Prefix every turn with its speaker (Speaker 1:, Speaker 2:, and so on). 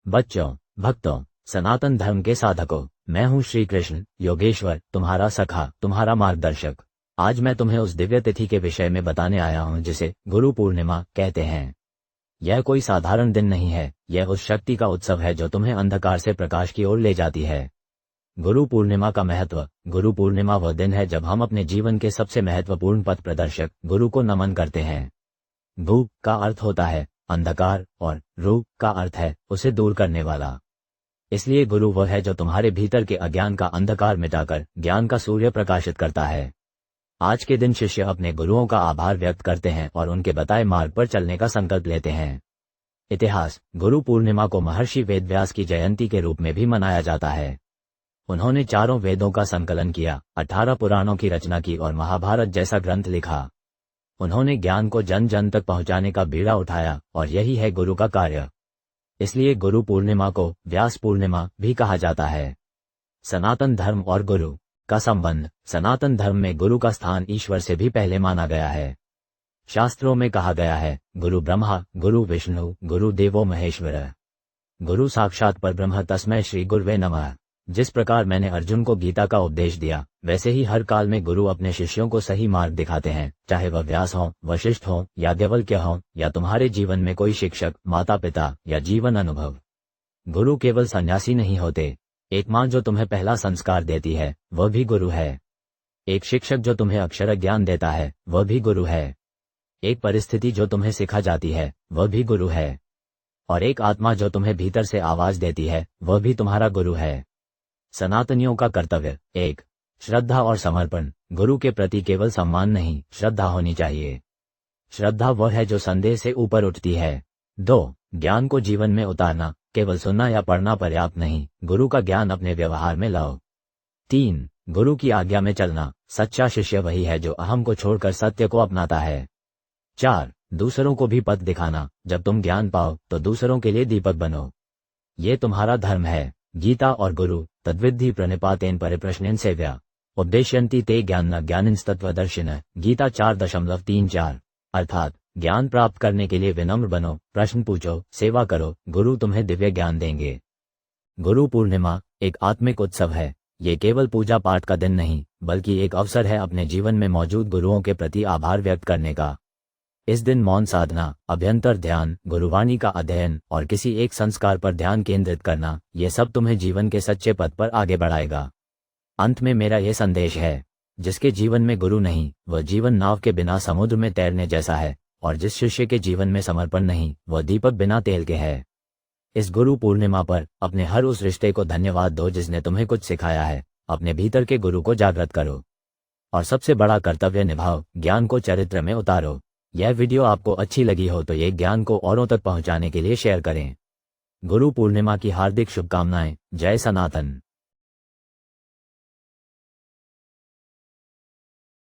Speaker 1: बच्चों, भक्तों, सनातन धर्म के साधकों, मैं हूँ श्री कृष्ण योगेश्वर, तुम्हारा सखा, तुम्हारा मार्गदर्शक। आज मैं तुम्हें उस दिव्य तिथि के विषय में बताने आया हूँ जिसे गुरु पूर्णिमा कहते हैं। यह कोई साधारण दिन नहीं है, यह उस शक्ति का उत्सव है जो तुम्हें अंधकार से प्रकाश की ओर ले जाती है। गुरु पूर्णिमा का महत्व। गुरु पूर्णिमा वह दिन है जब हम अपने जीवन के सबसे महत्वपूर्ण पथ प्रदर्शक गुरु को नमन करते हैं। गु का अर्थ होता है अंधकार और रु का अर्थ है उसे दूर करने वाला। इसलिए गुरु वह है जो तुम्हारे भीतर के अज्ञान का अंधकार मिटाकर ज्ञान का सूर्य प्रकाशित करता है। आज के दिन शिष्य अपने गुरुओं का आभार व्यक्त करते हैं और उनके बताए मार्ग पर चलने का संकल्प लेते हैं। इतिहास। गुरु पूर्णिमा को महर्षि वेदव्यास की जयंती के रूप में भी मनाया जाता है। उन्होंने चारों वेदों का संकलन किया, 18 पुराणों की रचना की और महाभारत जैसा ग्रंथ लिखा। उन्होंने ज्ञान को जन जन तक पहुंचाने का बीड़ा उठाया और यही है गुरु का कार्य। इसलिए गुरु पूर्णिमा को व्यास पूर्णिमा भी कहा जाता है। सनातन धर्म और गुरु का संबंध। सनातन धर्म में गुरु का स्थान ईश्वर से भी पहले माना गया है। शास्त्रों में कहा गया है, गुरु ब्रह्मा, गुरु विष्णु, गुरु देवो महेश्वर, गुरु साक्षात परब्रह्म तस्मै श्री गुरुवे नमः। जिस प्रकार मैंने अर्जुन को गीता का उपदेश दिया, वैसे ही हर काल में गुरु अपने शिष्यों को सही मार्ग दिखाते हैं, चाहे वह व्यास हो, वशिष्ठ हो, याज्ञवल्क्य हो, या तुम्हारे जीवन में कोई शिक्षक, माता पिता या जीवन अनुभव। गुरु केवल सन्यासी नहीं होते। एक माँ जो तुम्हें पहला संस्कार देती है, वह भी गुरु है। एक शिक्षक जो तुम्हें अक्षर ज्ञान देता है, वह भी गुरु है। एक परिस्थिति जो तुम्हें सिखा जाती है, वह भी गुरु है। और एक आत्मा जो तुम्हें भीतर से आवाज देती है, वह भी तुम्हारा गुरु है। सनातनियों का कर्तव्य। 1. श्रद्धा और समर्पण। गुरु के प्रति केवल सम्मान नहीं, श्रद्धा होनी चाहिए। श्रद्धा वह है जो संदेह से ऊपर उठती है। 2. ज्ञान को जीवन में उतारना। केवल सुनना या पढ़ना पर्याप्त नहीं, गुरु का ज्ञान अपने व्यवहार में लाओ। 3. गुरु की आज्ञा में चलना। सच्चा शिष्य वही है जो अहम को छोड़कर सत्य को अपनाता है। 4. दूसरों को भी पथ दिखाना। जब तुम ज्ञान पाओ तो दूसरों के लिए दीपक बनो। ये तुम्हारा धर्म है। गीता और गुरु तद्विद्धि प्रणिपातेन परिप्रश्नेन सेव्या उपदेशयन्ति ते ज्ञान ज्ञानिनस्तत्वदर्शिन। गीता 4.34। अर्थात ज्ञान प्राप्त करने के लिए विनम्र बनो, प्रश्न पूछो, सेवा करो, गुरु तुम्हें दिव्य ज्ञान देंगे। गुरु पूर्णिमा एक आत्मिक उत्सव है। ये केवल पूजा पाठ का दिन नहीं, बल्कि एक अवसर है अपने जीवन में मौजूद गुरुओं के प्रति आभार व्यक्त करने का। इस दिन मौन साधना, अभ्यंतर ध्यान, गुरुवाणी का अध्ययन और किसी एक संस्कार पर ध्यान केंद्रित करना, ये सब तुम्हें जीवन के सच्चे पथ पर आगे बढ़ाएगा। अंत में मेरा यह संदेश है, जिसके जीवन में गुरु नहीं, वह जीवन नाव के बिना समुद्र में तैरने जैसा है, और जिस शिष्य के जीवन में समर्पण नहीं, वह दीपक बिना तेल के है। इस गुरु पूर्णिमा पर अपने हर उस रिश्ते को धन्यवाद दो जिसने तुम्हें कुछ सिखाया है। अपने भीतर के गुरु को जागृत करो और सबसे बड़ा कर्तव्य निभाओ, ज्ञान को चरित्र में उतारो। यह वीडियो आपको अच्छी लगी हो तो ये ज्ञान को औरों तक पहुंचाने के लिए शेयर करें। गुरु पूर्णिमा की हार्दिक शुभकामनाएं। जय सनातन।